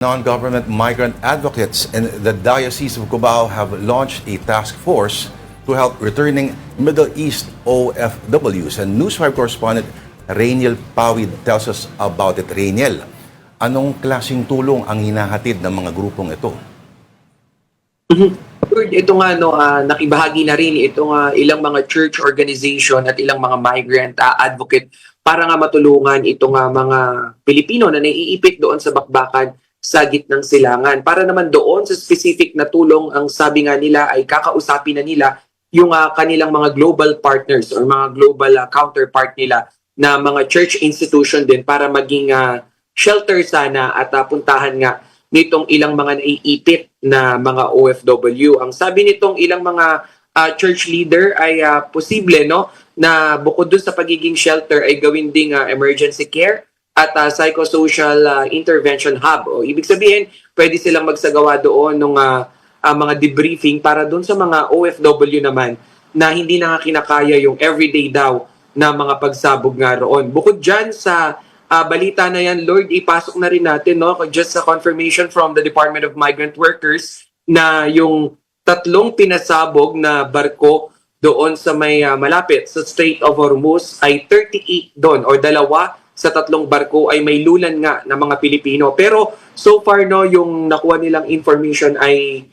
Non-government migrant advocates in the Diocese of Cubao have launched a task force to help returning Middle East OFWs. And News 5 correspondent Rainiel Pawid tells us about it. Rainiel, anong klaseng tulong ang hinahatid ng mga grupong ito? Ito nga, nakibahagi na rin itong ilang mga church organization at ilang mga migrant advocate para nga matulungan itong mga Pilipino na naiipit doon sa bakbakan sa gitnang silangan. Para naman doon sa specific na tulong, ang sabi nga nila ay kakausapin na nila yung kanilang mga global partners or mga global counterpart nila na mga church institution din para maging shelter sana at puntahan nga nitong ilang mga naiipit na mga OFW. Ang sabi nitong ilang mga church leader ay posible na bukod dun sa pagiging shelter ay gawin ding emergency care at psychosocial intervention hub. O ibig sabihin, pwede silang magsagawa doon ng mga debriefing para doon sa mga OFW naman na hindi na kinakaya yung everyday daw na mga pagsabog nga roon. Bukod dyan sa balita na yan, Lord, ipasok na rin natin, just a confirmation from the Department of Migrant Workers na yung 3 pinasabog na barko doon sa may malapit sa Strait of Hormuz ay 38 doon o 2 sa 3 barko ay may lulan nga ng mga Pilipino. Pero so far yung nakuha nilang information ay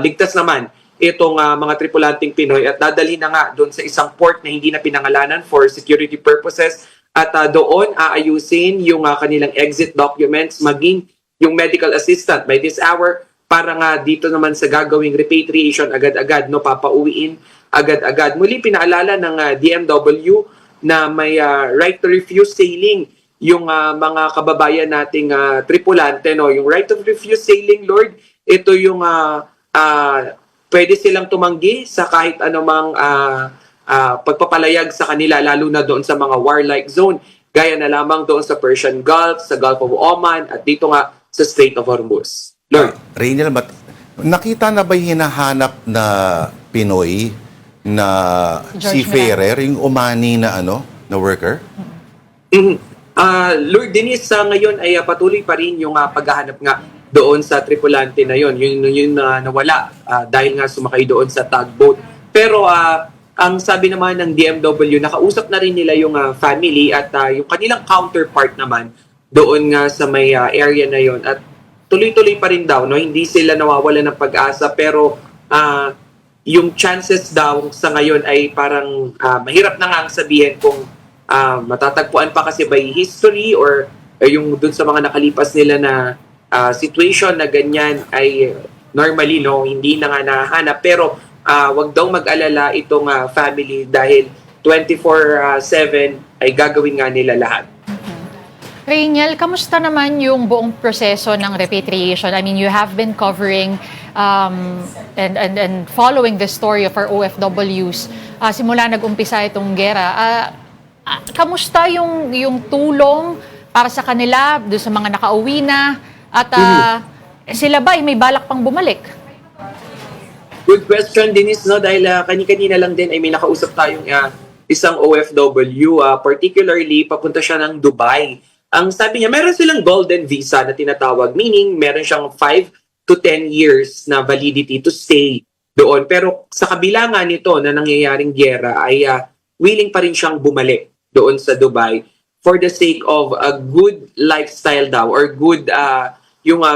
ligtas naman itong mga tripulanting Pinoy at dadalhin na nga doon sa isang port na hindi na pinangalanan for security purposes. At doon aayusin yung kanilang exit documents, maging yung medical assistant by this hour para nga dito naman sa gagawing repatriation agad-agad, papauwiin agad-agad. Muli pinaalala ng DMW na may right to refuse sailing yung mga kababayan nating tripulante. Yung right to refuse sailing, Lord, ito yung pwede silang tumanggi sa kahit anumang pagpapalayag sa kanila, lalo na doon sa mga warlike zone, gaya na lamang doon sa Persian Gulf, sa Gulf of Oman, at dito nga sa Strait of Hormuz. Lord. Rainiel, nakita na ba'y hinahanap na Pinoy na seafarer, yung umani na na worker? Lord Dennis, ngayon ay patuloy pa rin yung paghahanap nga doon sa tripulante na yon, yung nawala dahil nga sumakay doon sa tugboat. Pero ang sabi naman ng DMW, nakausap na rin nila yung family at yung kanilang counterpart naman doon nga sa may area na yon. At tuloy-tuloy pa rin daw, hindi sila nawawala ng pag-asa, pero yung chances daw sa ngayon ay parang mahirap na nga ang sabihin kung matatagpuan pa kasi by history or yung dun sa mga nakalipas nila na situation na ganyan ay normally hindi na nga nahanap. Pero wag daw mag-alala itong family dahil 24/7 ay gagawin nga nila lahat. Rainiel, kamusta naman yung buong proseso ng repatriation? I mean, you have been covering and following the story of our OFWs simula nag-umpisa itong gera. Kamusta yung tulong para sa kanila, doon sa mga nakauwi na, at sila ba ay may balak pang bumalik? Good question, Denise, dahil kani-kanina lang din ay may nakausap tayong isang OFW, particularly papunta siya ng Dubai. Ang sabi niya, meron silang golden visa na tinatawag, meaning meron siyang 5 to 10 years na validity to stay doon. Pero sa kabila nga nito na nangyayaring gyera ay willing pa rin siyang bumalik doon sa Dubai for the sake of a good lifestyle daw or good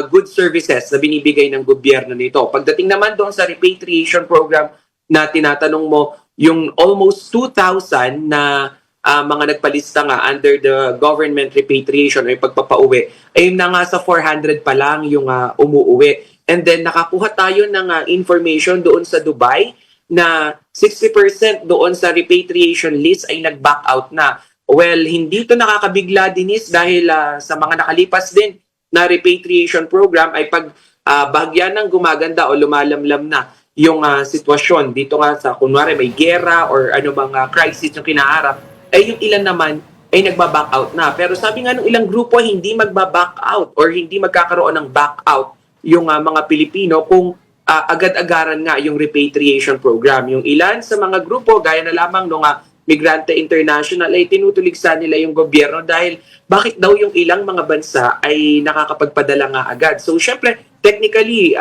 good services na binibigay ng gobyerno nito. Pagdating naman doon sa repatriation program na tinatanong mo, yung almost 2,000 na mga nagpalista nga under the government repatriation o yung pagpapauwi, ay na nga sa 400 pa lang yung umuuwi. And then nakakuha tayo ng information doon sa Dubai na 60% doon sa repatriation list ay nag-back out na. Well, hindi ito nakakabigla, Denise, dahil sa mga nakalipas din na repatriation program ay pag bahagyan ng gumaganda o lumalamlam na yung sitwasyon dito nga sa kunwari may gera or ano bang crisis yung kinaharap, ay yung ilan naman ay nagba-back out na. Pero sabi nga ng ilang grupo, hindi magba-back out or hindi magkakaroon ng back out yung mga Pilipino kung agad-agaran nga yung repatriation program. Yung ilan sa mga grupo, gaya na lamang nung Migrante International ay tinutuligsa nila yung gobyerno dahil bakit daw yung ilang mga bansa ay nakakapagpadala nga agad. So syempre, technically,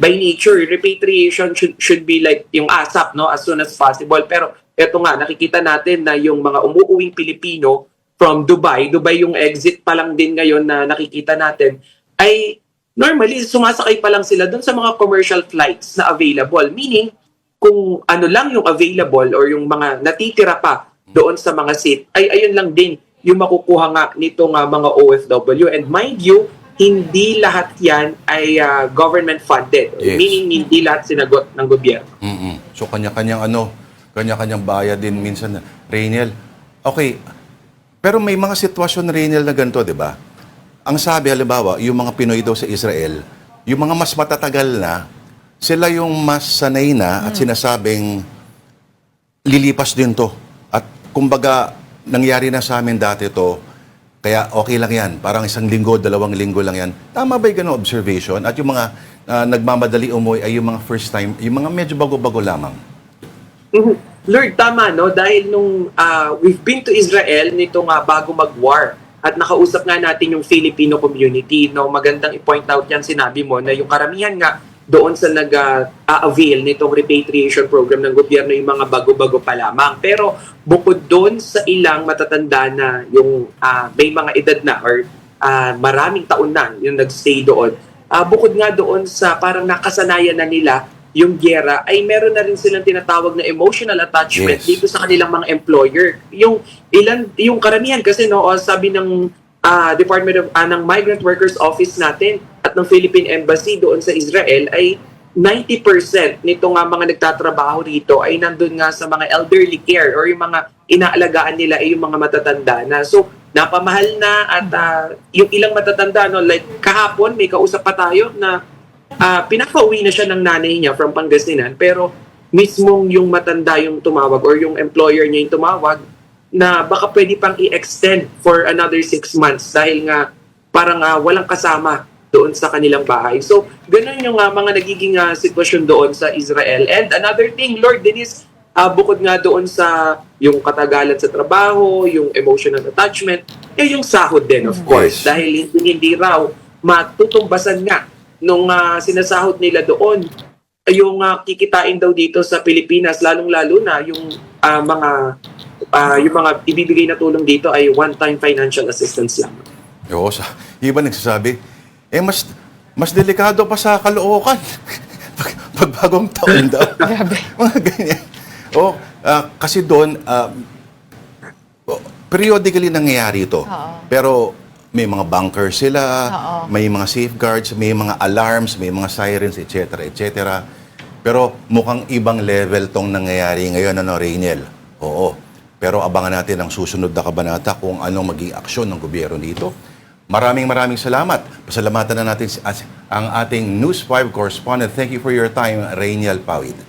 by nature, repatriation should be like yung ASAP, no, as soon as possible. Pero eto nga, nakikita natin na yung mga umuuwing Pilipino from Dubai yung exit pa lang din ngayon na nakikita natin, ay normally sumasakay pa lang sila doon sa mga commercial flights na available. Meaning, kung ano lang yung available or yung mga natitira pa doon sa mga seat, ay ayun lang din yung makukuha nga nitong mga OFW. And mind you, hindi lahat yan ay government funded. Yes. Meaning, hindi lahat sinagot ng gobyerno. So kanya-kanyang bayad din minsan. Rainiel, okay, pero may mga sitwasyon, Rainiel, na ganito, di ba? Ang sabi, halimbawa, yung mga Pinoy daw sa Israel, yung mga mas matatagal na, sila yung mas sanay na at sinasabing lilipas din to. At kumbaga, nangyari na sa amin dati to, kaya okay lang yan. Parang 1 linggo, 2 linggo lang yan. Tama ba yung ganong observation? At yung mga nagmamadali umuwi ay yung mga first time, yung mga medyo bago-bago lamang. Lord, tama, no? Dahil nung we've been to Israel nitong bago mag-war at nakausap nga natin yung Filipino community, no? Magandang i-point out yan, sinabi mo, na yung karamihan nga doon sa nag-avail nitong repatriation program ng gobyerno yung mga bago-bago pa lamang. Pero bukod doon sa ilang matatanda na yung may mga edad na or maraming taon na yung nagstay doon, bukod nga doon sa parang nakasanayan na nila yung giyera, ay meron na rin silang tinatawag na emotional attachment Yes. dito sa kanilang mga employer. Yung karamihan kasi, no, sabi ng Department of ng Migrant Workers Office natin at ng Philippine Embassy doon sa Israel ay 90% nito nga mga nagtatrabaho rito ay nandun nga sa mga elderly care or yung mga inaalagaan nila ay yung mga matatanda na. So, napamahal na at yung ilang matatanda, no, like kahapon may kausap pa tayo na pinapauwi na siya ng nanay niya from Pangasinan, pero mismong yung matanda yung tumawag or yung employer niya yung tumawag na baka pwede pang i-extend for another 6 months dahil nga parang walang kasama doon sa kanilang bahay. So, ganun yung mga nagiging sitwasyon doon sa Israel. And another thing, Lord, Dennis, bukod nga doon sa yung katagalan sa trabaho, yung emotional attachment, yung sahod din, of course. Yes. Dahil hindi raw matutumbasan nga nung sinasahod nila doon yung kikitain daw dito sa Pilipinas, lalong-lalo na yung mga ibibigay na tulong dito ay one-time financial assistance lang. Oo, iba nagsasabi, mas delikado pa sa Caloocan. Pag bagong taon daw. Grabe. Mga ganyan. Kasi doon, periodically nangyayari ito. Oo. Pero may mga bunkers sila, Oo. may mga safeguards, may mga alarms, may mga sirens, etc., etc. Pero mukhang ibang level tong nangyayari ngayon, Rainiel? Oo. Pero abangan natin ang susunod na kabanata kung anong maging aksyon ng gobyerno dito. Maraming salamat. Pasalamatan na natin ang ating News 5 correspondent. Thank you for your time, Rainiel Pawid.